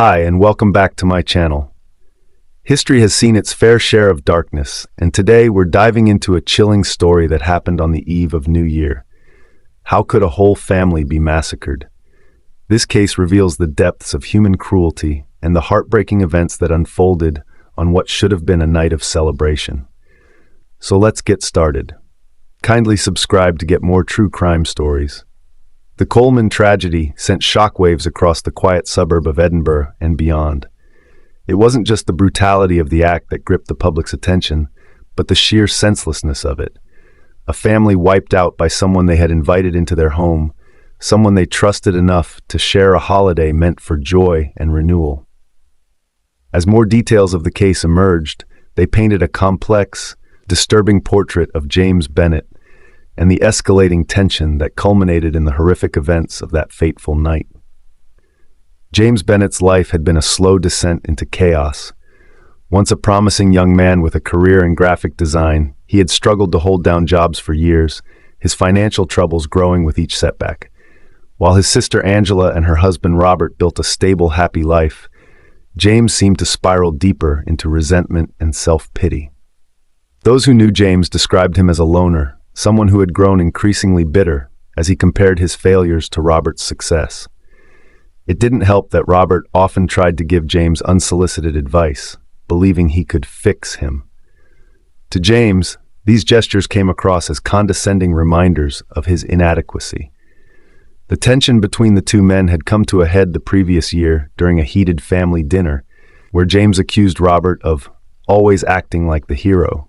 Hi, and welcome back to my channel. History has seen its fair share of darkness, and today we're diving into a chilling story that happened on the eve of New Year. How could a whole family be massacred? This case reveals the depths of human cruelty and the heartbreaking events that unfolded on what should have been a night of celebration. So let's get started. Kindly subscribe to get more true crime stories. The Coleman tragedy sent shockwaves across the quiet suburb of Edinburgh and beyond. It wasn't just the brutality of the act that gripped the public's attention, but the sheer senselessness of it. A family wiped out by someone they had invited into their home, someone they trusted enough to share a holiday meant for joy and renewal. As more details of the case emerged, they painted a complex, disturbing portrait of James Bennett and the escalating tension that culminated in the horrific events of that fateful night. James Bennett's life had been a slow descent into chaos. Once a promising young man with a career in graphic design, he had struggled to hold down jobs for years, his financial troubles growing with each setback. While his sister Angela and her husband Robert built a stable, happy life, James seemed to spiral deeper into resentment and self-pity. Those who knew James described him as a loner, someone who had grown increasingly bitter as he compared his failures to Robert's success. It didn't help that Robert often tried to give James unsolicited advice, believing he could fix him. To James, these gestures came across as condescending reminders of his inadequacy. The tension between the two men had come to a head the previous year during a heated family dinner, where James accused Robert of always acting like the hero.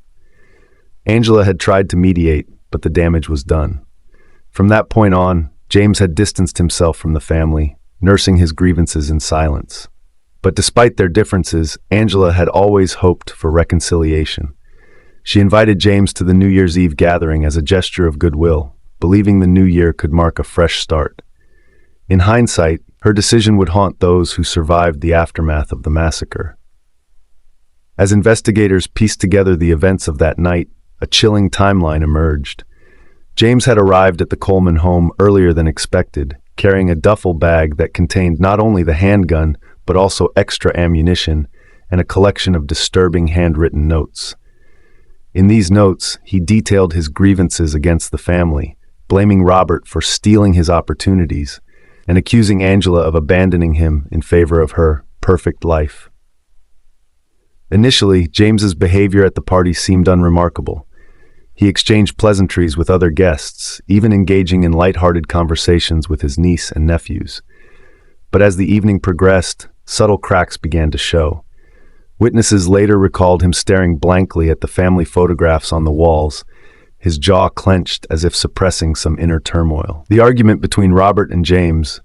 Angela had tried to mediate, but the damage was done. From that point on, James had distanced himself from the family, nursing his grievances in silence. But despite their differences, Angela had always hoped for reconciliation. She invited James to the New Year's Eve gathering as a gesture of goodwill, believing the new year could mark a fresh start. In hindsight, her decision would haunt those who survived the aftermath of the massacre. As investigators pieced together the events of that night, a chilling timeline emerged. James had arrived at the Coleman home earlier than expected, carrying a duffel bag that contained not only the handgun, but also extra ammunition and a collection of disturbing handwritten notes. In these notes, he detailed his grievances against the family, blaming Robert for stealing his opportunities and accusing Angela of abandoning him in favor of her perfect life. Initially, James's behavior at the party seemed unremarkable. He exchanged pleasantries with other guests, even engaging in light-hearted conversations with his niece and nephews. But as the evening progressed, subtle cracks began to show. Witnesses later recalled him staring blankly at the family photographs on the walls, his jaw clenched as if suppressing some inner turmoil. The argument between Robert and James,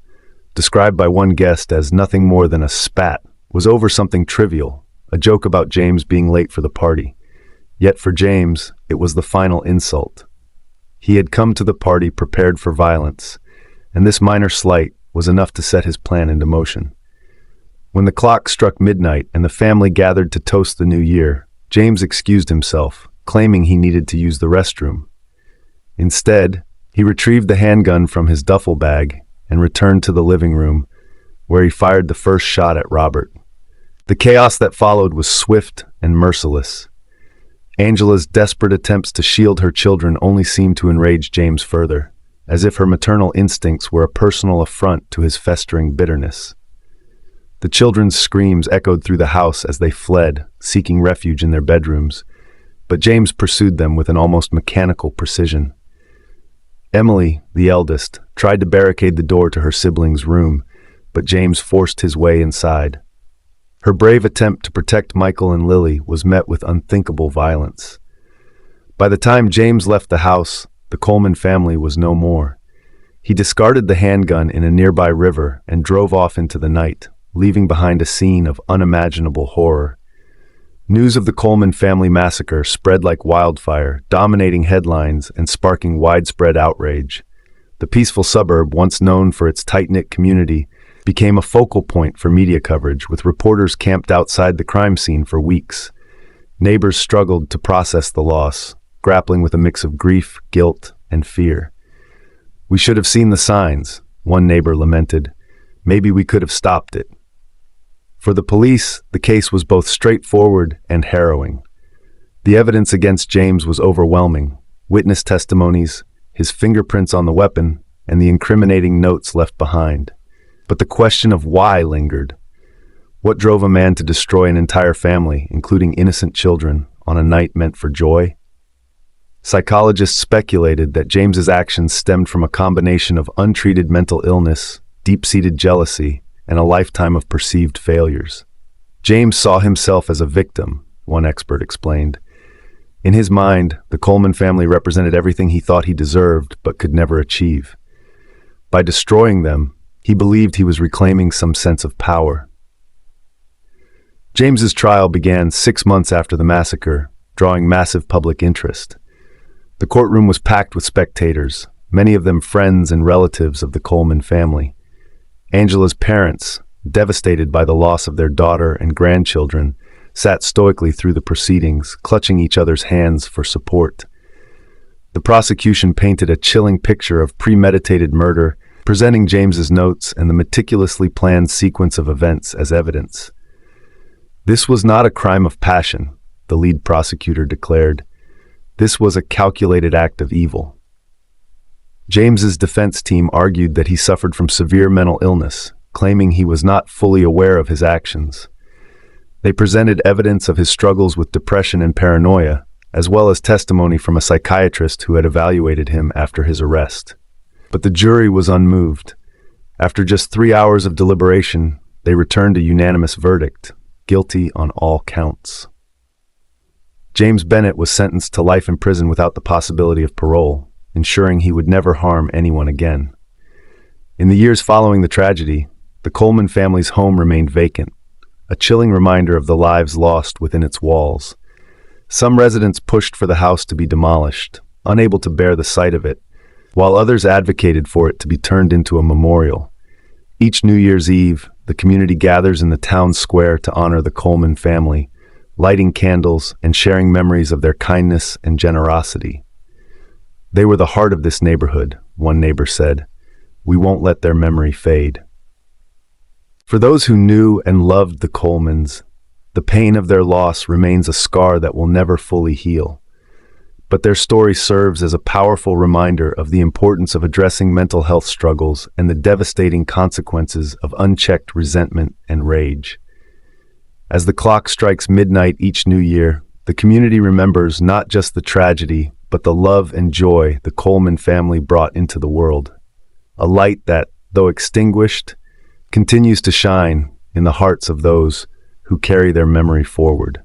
described by one guest as nothing more than a spat, was over something trivial, a joke about James being late for the party. Yet for James, it was the final insult. He had come to the party prepared for violence, and this minor slight was enough to set his plan into motion. When the clock struck midnight and the family gathered to toast the new year, James excused himself, claiming he needed to use the restroom. Instead, he retrieved the handgun from his duffel bag and returned to the living room, where he fired the first shot at Robert. The chaos that followed was swift and merciless. Angela's desperate attempts to shield her children only seemed to enrage James further, as if her maternal instincts were a personal affront to his festering bitterness. The children's screams echoed through the house as they fled, seeking refuge in their bedrooms, but James pursued them with an almost mechanical precision. Emily, the eldest, tried to barricade the door to her siblings' room, but James forced his way inside. Her brave attempt to protect Michael and Lily was met with unthinkable violence. By the time James left the house, the Coleman family was no more. He discarded the handgun in a nearby river and drove off into the night, leaving behind a scene of unimaginable horror. News of the Coleman family massacre spread like wildfire, dominating headlines and sparking widespread outrage. The peaceful suburb, once known for its tight-knit community, became a focal point for media coverage, with reporters camped outside the crime scene for weeks. Neighbors struggled to process the loss, grappling with a mix of grief, guilt, and fear. "We should have seen the signs," one neighbor lamented. "Maybe we could have stopped it." For the police, the case was both straightforward and harrowing. The evidence against James was overwhelming: witness testimonies, his fingerprints on the weapon, and the incriminating notes left behind. But the question of why lingered. What drove a man to destroy an entire family, including innocent children, on a night meant for joy? Psychologists speculated that James's actions stemmed from a combination of untreated mental illness, deep-seated jealousy, and a lifetime of perceived failures. James saw himself as a victim, one expert explained. In his mind, the Coleman family represented everything he thought he deserved but could never achieve. By destroying them, he believed he was reclaiming some sense of power. James's trial began 6 months after the massacre, drawing massive public interest. The courtroom was packed with spectators, many of them friends and relatives of the Coleman family. Angela's parents, devastated by the loss of their daughter and grandchildren, sat stoically through the proceedings, clutching each other's hands for support. The prosecution painted a chilling picture of premeditated murder, presenting James's notes and the meticulously planned sequence of events as evidence. This was not a crime of passion, the lead prosecutor declared. This was a calculated act of evil. James's defense team argued that he suffered from severe mental illness, claiming he was not fully aware of his actions. They presented evidence of his struggles with depression and paranoia, as well as testimony from a psychiatrist who had evaluated him after his arrest. But the jury was unmoved. After just 3 hours of deliberation, they returned a unanimous verdict: guilty on all counts. James Bennett was sentenced to life in prison without the possibility of parole, ensuring he would never harm anyone again. In the years following the tragedy, the Coleman family's home remained vacant, a chilling reminder of the lives lost within its walls. Some residents pushed for the house to be demolished, unable to bear the sight of it, while others advocated for it to be turned into a memorial. Each New Year's Eve, the community gathers in the town square to honor the Coleman family, lighting candles and sharing memories of their kindness and generosity. "They were the heart of this neighborhood," one neighbor said. "We won't let their memory fade." For those who knew and loved the Colemans, the pain of their loss remains a scar that will never fully heal. But their story serves as a powerful reminder of the importance of addressing mental health struggles and the devastating consequences of unchecked resentment and rage. As the clock strikes midnight each new year, the community remembers not just the tragedy, but the love and joy the Coleman family brought into the world. A light that, though extinguished, continues to shine in the hearts of those who carry their memory forward.